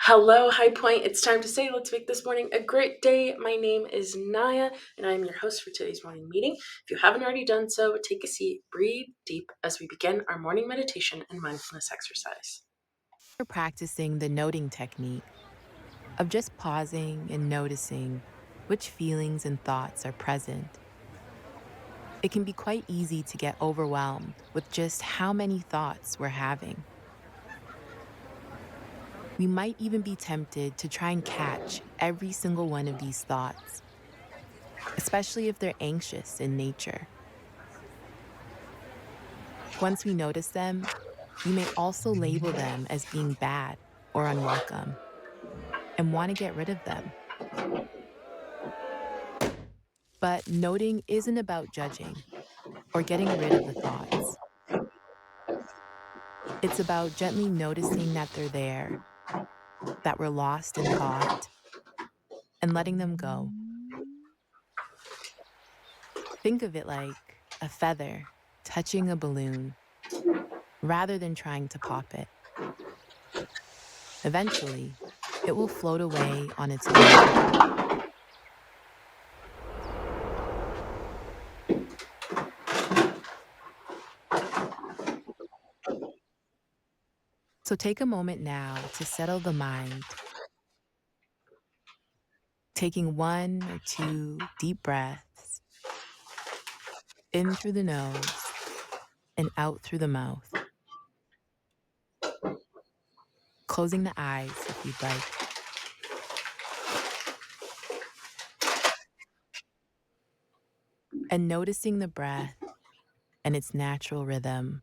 Hello, High Point. It's time to say, let's make this morning a great day. My name is Naya, and I am your host for today's morning meeting. If you haven't already done so, take a seat, breathe deep as we begin our morning meditation and mindfulness exercise. We're practicing the noting technique of just pausing and noticing which feelings and thoughts are present. It can be quite easy to get overwhelmed with just how many thoughts we're having. We might even be tempted to try and catch every single one of these thoughts, especially if they're anxious in nature. Once we notice them, we may also label them as being bad or unwelcome and want to get rid of them. But noting isn't about judging or getting rid of the thoughts. It's about gently noticing that they're there, that we're lost in thought, and letting them go. Think of it like a feather touching a balloon rather than trying to pop it. Eventually, it will float away on its own. So take a moment now to settle the mind, taking one or two deep breaths in through the nose and out through the mouth, closing the eyes if you'd like, and noticing the breath and its natural rhythm.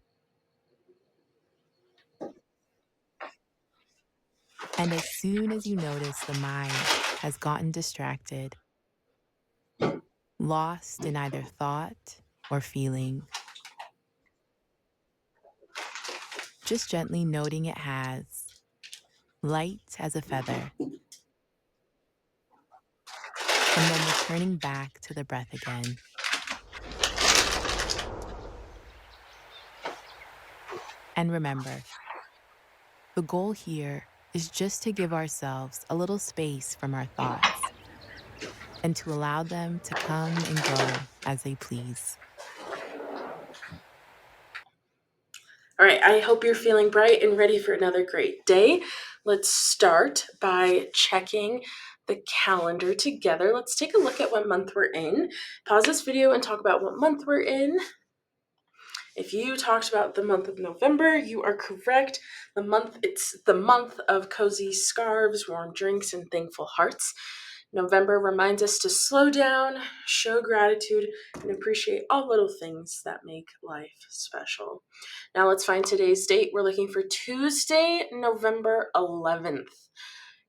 And as soon as you notice the mind has gotten distracted, lost in either thought or feeling, just gently noting it has, light as a feather, and then returning back to the breath again. And remember, the goal here is just to give ourselves a little space from our thoughts and to allow them to come and go as they please. All right, I hope you're feeling bright and ready for another great day. Let's start by checking the calendar together. Let's take a look at what month we're in. Pause this video and talk about what month we're in. If you talked about the month of November, you are correct. It's the month of cozy scarves, warm drinks, and thankful hearts. November reminds us to slow down, show gratitude, and appreciate all little things that make life special. Now let's find today's date. We're looking for Tuesday, November 11th.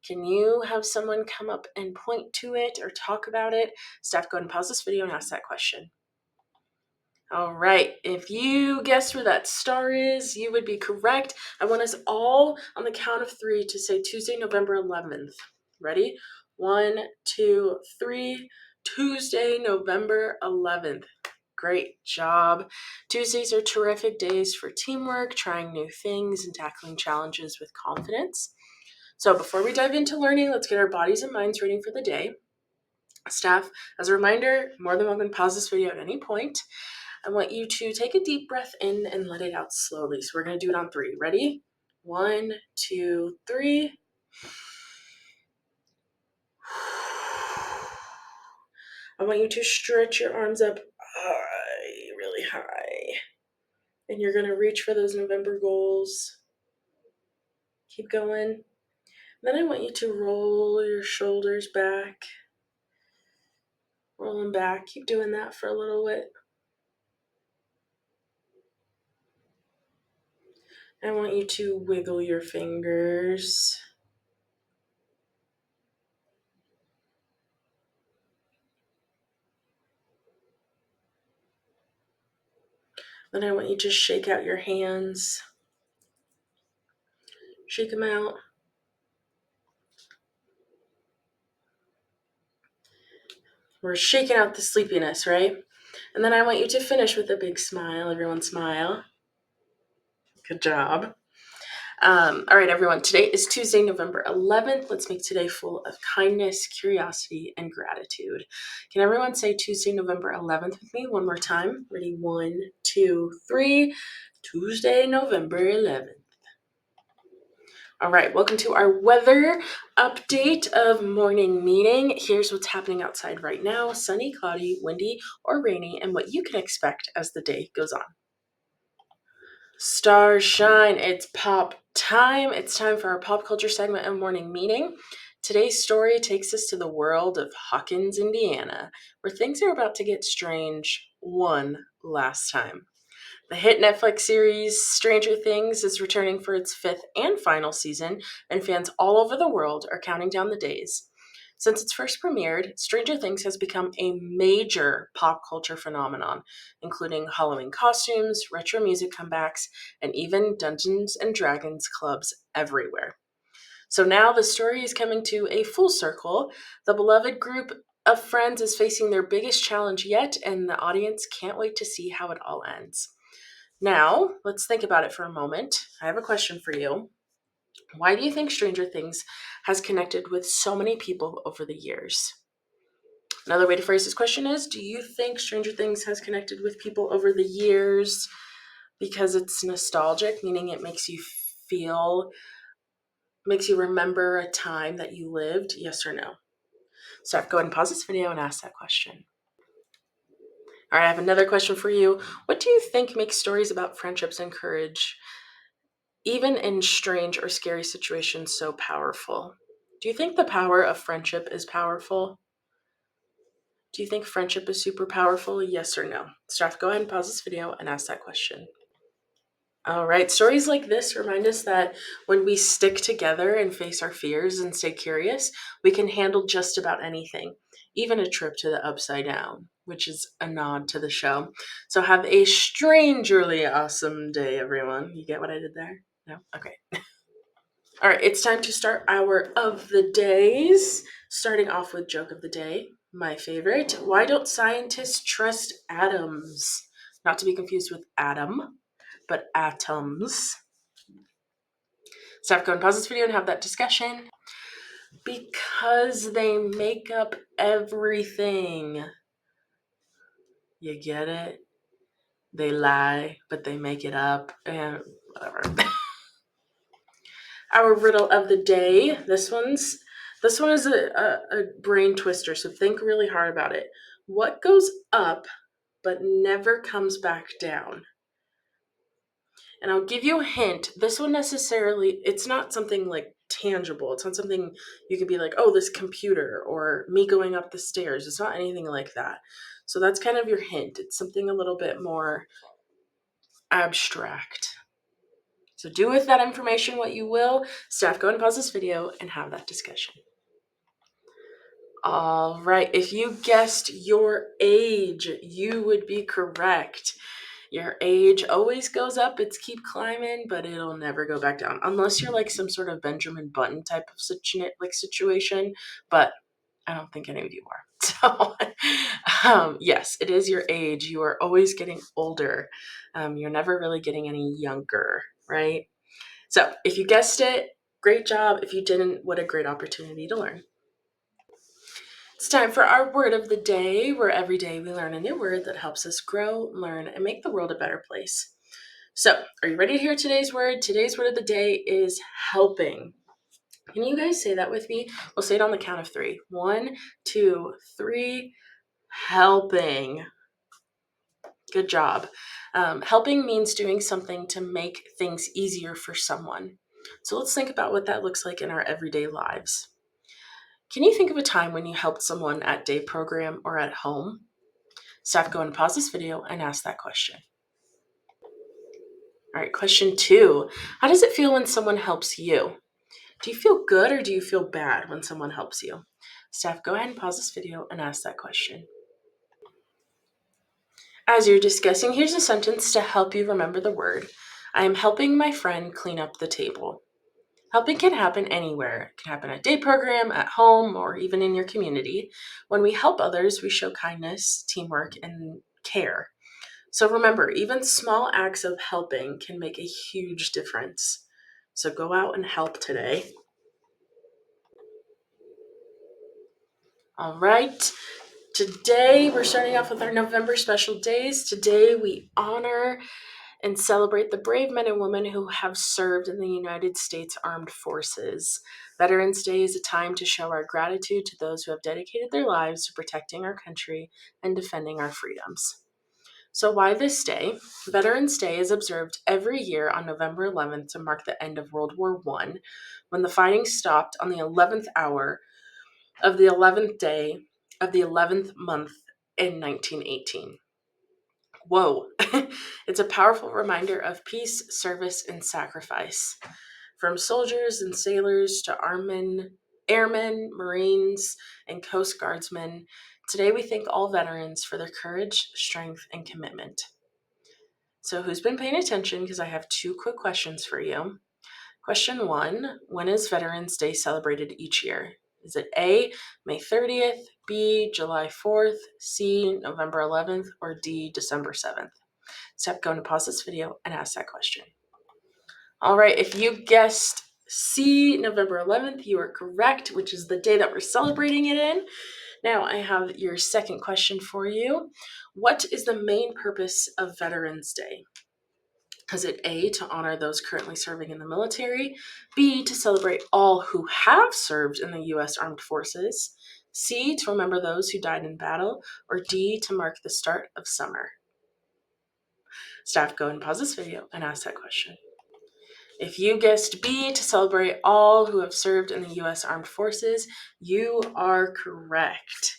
Can you have someone come up and point to it or talk about it? Steph, go ahead and pause this video and ask that question. All right, if you guessed where that star is, you would be correct. I want us all on the count of three to say Tuesday, November 11th. Ready? 1, 2, 3. Tuesday, November 11th. Great job. Tuesdays are terrific days for teamwork, trying new things, and tackling challenges with confidence. So before we dive into learning, let's get our bodies and minds ready for the day. Staff, as a reminder, more than welcome to pause this video at any point. I want you to take a deep breath in and let it out slowly. So we're going to do it on 3. Ready? 1, 2, 3. I want you to stretch your arms up high, really high. And you're going to reach for those November goals. Keep going. Then I want you to roll your shoulders back. Roll them back. Keep doing that for a little bit. I want you to wiggle your fingers. Then I want you to shake out your hands. Shake them out. We're shaking out the sleepiness, right? And then I want you to finish with a big smile. Everyone smile. Good job. All right, everyone. Today is Tuesday, November 11th. Let's make today full of kindness, curiosity, and gratitude. Can everyone say Tuesday, November 11th with me one more time? Ready? 1, 2, 3. Tuesday, November 11th. All right, welcome to our weather update of morning meeting. Here's what's happening outside right now: sunny, cloudy, windy, or rainy, and what you can expect as the day goes on. Stars shine. It's pop time. It's time for our pop culture segment of morning meeting. Today's story takes us to the world of Hawkins, Indiana, where things are about to get strange one last time. The hit Netflix series Stranger Things is returning for its fifth and final season, and fans all over the world are counting down the days. Since its first premiered, Stranger Things has become a major pop culture phenomenon, including Halloween costumes, retro music comebacks, and even Dungeons and Dragons clubs everywhere. So now the story is coming to a full circle. The beloved group of friends is facing their biggest challenge yet, and the audience can't wait to see how it all ends. Now, let's think about it for a moment. I have a question for you. Why do you think Stranger Things has connected with so many people over the years? Another way to phrase this question is, do you think Stranger Things has connected with people over the years because it's nostalgic, meaning it makes you remember a time that you lived? Yes or no? So go ahead and pause this video and ask that question. All right, I have another question for you. What do you think makes stories about friendships and courage, even in strange or scary situations, so powerful? Do you think the power of friendship is powerful? Do you think friendship is super powerful? Yes or no? Steph, go ahead and pause this video and ask that question. All right, stories like this remind us that when we stick together and face our fears and stay curious, we can handle just about anything, even a trip to the Upside Down, which is a nod to the show. So have a strangely awesome day, everyone. You get what I did there? No? Okay. All right, it's time to start our of the days. Starting off with joke of the day, my favorite. Why don't scientists trust atoms? Not to be confused with Adam, but atoms. Steph, go and pause this video and have that discussion. Because they make up everything. You get it? They lie, but they make it up, and whatever. Our riddle of the day. This one is a brain twister, so think really hard about it. What goes up but never comes back down? And I'll give you a hint. This one it's not something like tangible. It's not something you could be like, oh, this computer or me going up the stairs. It's not anything like that. So that's kind of your hint. It's something a little bit more abstract. So do with that information what you will. Steph, go and pause this video and have that discussion. All right, if you guessed your age, you would be correct. Your age always goes up, it's keep climbing, but it'll never go back down. Unless you're like some sort of Benjamin Button type of situation, but I don't think any of you are. So, yes, it is your age. You are always getting older. You're never really getting any younger, right? So if you guessed it, great job. If you didn't, what a great opportunity to learn. It's time for our word of the day, where every day we learn a new word that helps us grow, learn, and make the world a better place. So, are you ready to hear today's word? Today's word of the day is helping. Can you guys say that with me? We'll say it on the count of 3. 1, 2, 3. Helping. Good job. Helping means doing something to make things easier for someone. So let's think about what that looks like in our everyday lives. Can you think of a time when you helped someone at day program or at home? Steph, go and pause this video and ask that question. All right, question 2. How does it feel when someone helps you? Do you feel good or do you feel bad when someone helps you? Steph, go ahead and pause this video and ask that question. As you're discussing, here's a sentence to help you remember the word. I am helping my friend clean up the table. Helping can happen anywhere. It can happen at day program, at home, or even in your community. When we help others, we show kindness, teamwork, and care. So remember, even small acts of helping can make a huge difference. So go out and help today. All right. Today, we're starting off with our November special days. Today, we honor and celebrate the brave men and women who have served in the United States Armed Forces. Veterans Day is a time to show our gratitude to those who have dedicated their lives to protecting our country and defending our freedoms. So, why this day? Veterans Day is observed every year on November 11th to mark the end of World War I, when the fighting stopped on the 11th hour of the 11th day of the 11th month in 1918. Whoa. It's a powerful reminder of peace, service, and sacrifice. From soldiers and sailors to airmen, Marines, and Coast Guardsmen, today we thank all veterans for their courage, strength, and commitment. So, who's been paying attention? Because I have 2 quick questions for you. Question 1: when is Veterans Day celebrated each year? Is it A, May 30th, B, July 4th, C, November 11th, or D, December 7th? Step, going to pause this video and ask that question. All right, if you guessed C, November 11th, you are correct, which is the day that we're celebrating it in. Now, I have your second question for you. What is the main purpose of Veterans Day? Is it A, to honor those currently serving in the military, B, to celebrate all who have served in the U.S. Armed Forces, C, to remember those who died in battle, or D, to mark the start of summer? Staff, go and pause this video and ask that question. If you guessed B, to celebrate all who have served in the U.S. Armed Forces, you are correct.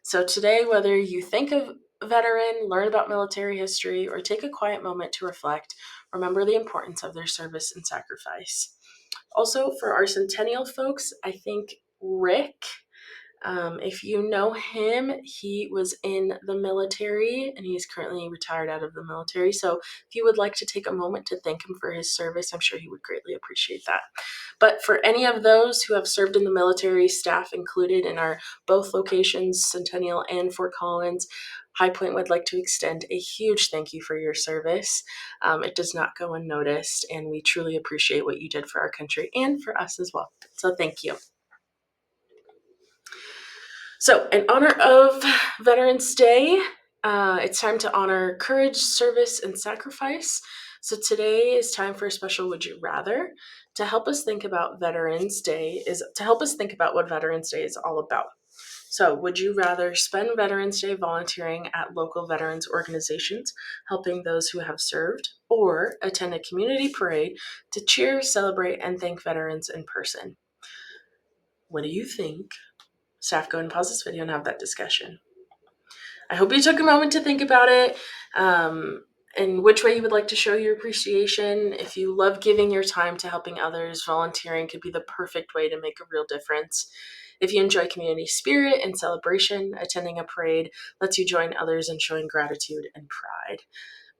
So today, whether you think of a veteran, learn about military history, or take a quiet moment to reflect, remember the importance of their service and sacrifice. Also, for our Centennial folks, I think Rick, if you know him, he was in the military and he's currently retired out of the military. So if you would like to take a moment to thank him for his service, I'm sure he would greatly appreciate that. But for any of those who have served in the military, staff included in our both locations, Centennial and Fort Collins, High Point would like to extend a huge thank you for your service. It does not go unnoticed, and we truly appreciate what you did for our country and for us as well. So thank you. So, in honor of Veterans Day, it's time to honor courage, service, and sacrifice. So, today is time for a special Would You Rather. To help us think about Veterans Day to help us think about what Veterans Day is all about. So, would you rather spend Veterans Day volunteering at local veterans organizations, helping those who have served, or attend a community parade to cheer, celebrate, and thank veterans in person? What do you think? Staff, go and pause this video and have that discussion. I hope you took a moment to think about it, and which way you would like to show your appreciation. If you love giving your time to helping others, volunteering could be the perfect way to make a real difference. If you enjoy community spirit and celebration, attending a parade lets you join others in showing gratitude and pride.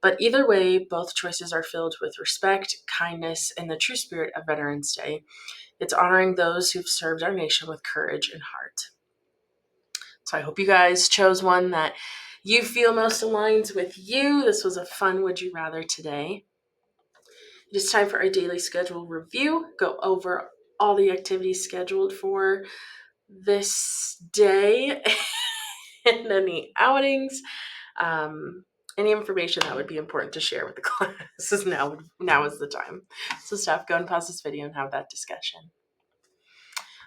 But either way, both choices are filled with respect, kindness, and the true spirit of Veterans Day. It's honoring those who've served our nation with courage and heart. So I hope you guys chose one that you feel most aligns with you. This was a fun Would You Rather today. It is time for our daily schedule review. Go over all the activities scheduled for this day and any outings. Any information that would be important to share with the class now is the time. So staff, go and pause this video and have that discussion.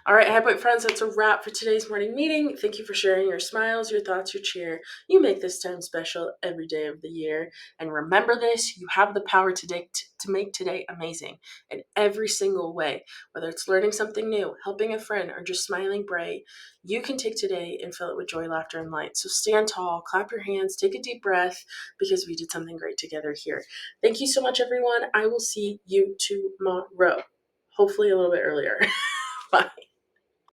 All right, High Point friends, that's a wrap for today's morning meeting. Thank you for sharing your smiles, your thoughts, your cheer. You make this time special every day of the year. And remember this, you have the power to make today amazing in every single way. Whether it's learning something new, helping a friend, or just smiling bright, you can take today and fill it with joy, laughter, and light. So stand tall, clap your hands, take a deep breath, because we did something great together here. Thank you so much, everyone. I will see you tomorrow, hopefully a little bit earlier. Bye.